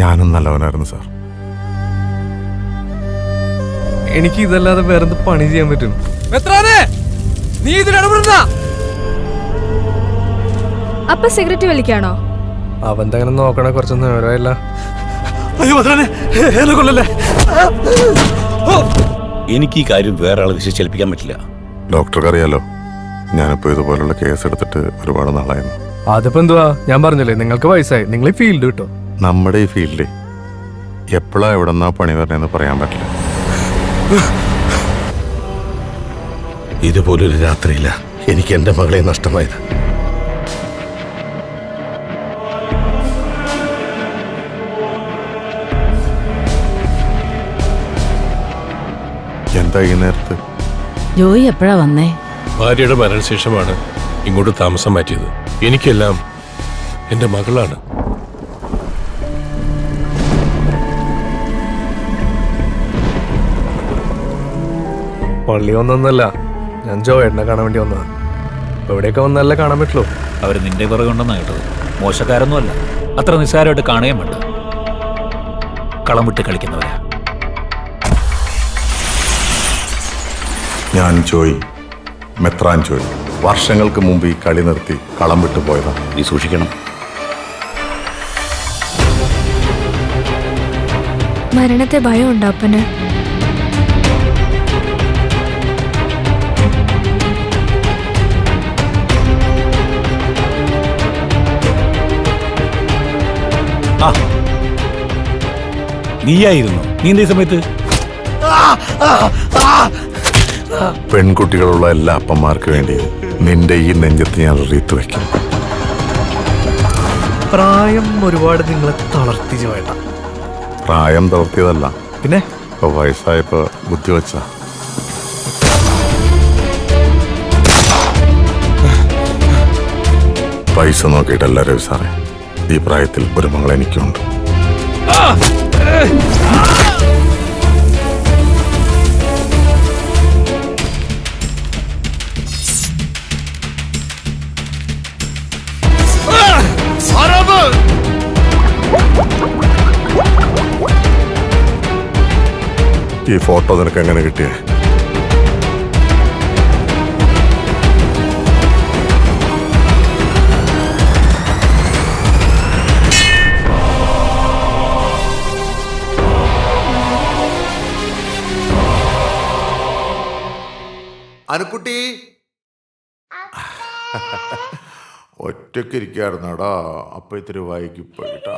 ഞാനും നല്ലവനായിരുന്നു സാർ. എനിക്ക് ഇതല്ലാതെ വേറെന്ത് പണി ചെയ്യാൻ പറ്റും? നീ അപ്പൊ സിഗരറ്റ് വലിക്കാണോ? അവൻ അങ്ങനെ നോക്കണ കുറച്ച് നേരമായില്ല. എനിക്ക് ഈ കാര്യം വേറെ ആളെ വിശ്വസിച്ചേൽപ്പിക്കാൻ പറ്റില്ല. ഡോക്ടർക്ക് അറിയാലോ, ഞാനിപ്പോ ഇതുപോലുള്ള കേസ് എടുത്തിട്ട് ഒരുപാട് നാളായിരുന്നു. അതിപ്പോ എന്തുവാ, ഞാൻ പറഞ്ഞില്ലേ നിങ്ങൾക്ക് വയസ്സായി, നിങ്ങൾ ഈ ഫീൽഡ് കിട്ടോ. നമ്മുടെ ഈ ഫീൽഡിൽ എപ്പോഴാ എവിടെന്നാ പണി വരണേന്ന് പറയാൻ പറ്റില്ല. ഇതുപോലൊരു രാത്രിയില്ല എനിക്ക് എന്റെ മകളെ നഷ്ടമായത്. എന്താ ഈ നേരത്ത്? ജോയി എപ്പോഴാ വന്നേ? ഭാര്യയുടെ മരണശേഷമാണ് ഇങ്ങോട്ട് താമസം മാറ്റിയത്. എനിക്കെല്ലാം എന്റെ മകളാണ്. പള്ളി ഒന്നൊന്നല്ല, ഞാൻ ജോയേട്ടനെ കാണാൻ വേണ്ടി വന്നതാ. എവിടെയൊക്കെ വന്നല്ലേ കാണാൻ പറ്റുള്ളൂ. അവര് നിന്റെ പിറകുണ്ടെന്നാ കേട്ടത്. മോശക്കാരൊന്നുമല്ല, അത്ര നിസ്സാരമായിട്ട് കാണുകയും വേണ്ട. കളം വിട്ട് കളിക്കുന്നവരാ. ഞാൻ ജോയി, മെത്രാൻ ജോയി. വർഷങ്ങൾക്ക് മുമ്പ് ഈ കളി നിർത്തി കളം വിട്ടു പോയതാ. നീ സൂക്ഷിക്കണം. മരണത്തെ ഭയം ഉണ്ടോ അപ്പന്? നീയായിരുന്നു. നീ എന്തേ സമയത്ത്? പെൺകുട്ടികളുള്ള എല്ലാ അപ്പന്മാർക്ക് വേണ്ടി നിന്റെ ഈ നെഞ്ചത്ത് ഞാൻ റീത്ത് വയ്ക്കും. പ്രായം ഒരുപാട് നിങ്ങളെ തളർത്തി ജോയേട്ട. പ്രായം തളർത്തിയതല്ല, പിന്നെ ഇപ്പൊ വയസ്സായപ്പോ ബുദ്ധി വെച്ച. പൈസ നോക്കിയിട്ടല്ല രവി സാറേ, ഈ പ്രായത്തിൽ ഒരു മകൾ എനിക്കുണ്ട്. ഈ ഫോട്ടോ നിനക്ക് എങ്ങനെ കിട്ടിയേ? അനുക്കുട്ടി ഒറ്റയ്ക്ക് ഇരിക്കാറുന്നാടാ, അപ്പൊ ഇത്തിരി വൈകി പോയിട്ടാ.